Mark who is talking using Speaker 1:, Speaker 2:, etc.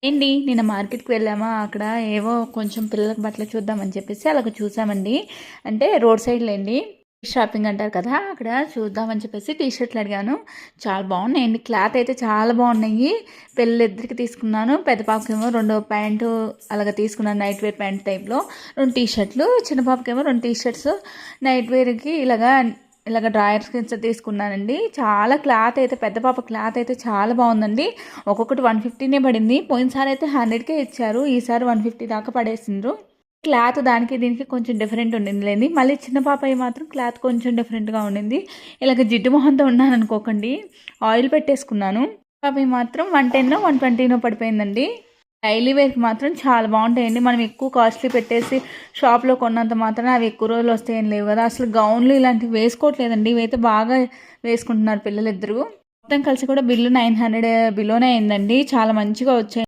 Speaker 1: ఏండి నిన్న మార్కెట్కి వెళ్ళామా, అక్కడ ఏవో కొంచెం పిల్లలకు బట్టలు చూద్దామని చెప్పేసి అలాగ చూసామండి. అంటే రోడ్ సైడ్ లేండి, షాపింగ్ అంటారు కదా, అక్కడ చూద్దామని చెప్పేసి టీ షర్ట్లు అడిగాను. చాలా బాగున్నాయండి, క్లాత్ అయితే చాలా బాగున్నాయి. పిల్లలిద్దరికి తీసుకున్నాను. పెద్ద పాపకేమో 2 ప్యాంటు అలాగ తీసుకున్నాను, నైట్ వేర్ ప్యాంట్ టైప్లో. 2 టీ షర్ట్లు, చిన్న పాపకేమో 2 టీ షర్ట్స్ నైట్ వేర్కి ఇలాగ డ్రాయర్స్ కింద తీసుకున్నానండి. చాలా క్లాత్ అయితే, పెద్ద పాప క్లాత్ అయితే చాలా బాగుందండి. ఒక్కొక్కటి 150నే పడింది. పోయినసారి అయితే 100కే ఇచ్చారు, ఈసారి 150 దాకా పడేసిండ్రు. క్లాత్ దానికి దీనికి కొంచెం డిఫరెంట్ ఉండింది లేండి. మళ్ళీ చిన్న పాప మాత్రం క్లాత్ కొంచెం డిఫరెంట్గా ఉండింది. ఇలాగ జిడ్డు మొహంతో ఉన్నాను అనుకోకండి, ఆయిల్ పెట్టేసుకున్నాను. పాప మాత్రం 110నో 120నో పడిపోయిందండి. డైలీ వేర్కి మాత్రం చాలా బాగుంటాయండి. మనం ఎక్కువ కాస్ట్లీ పెట్టేసి షాప్లో కొన్నంత మాత్రం అవి ఎక్కువ రోజులు వస్తాయని లేవు కదా. అసలు గౌన్లు ఇలాంటివి వేసుకోవట్లేదండి, ఇవైతే బాగా వేసుకుంటున్నారు పిల్లలిద్దరూ. మొత్తం కలిసి కూడా బిల్లు 900 బిలోనే అయిందండి. చాలా మంచిగా వచ్చాయి.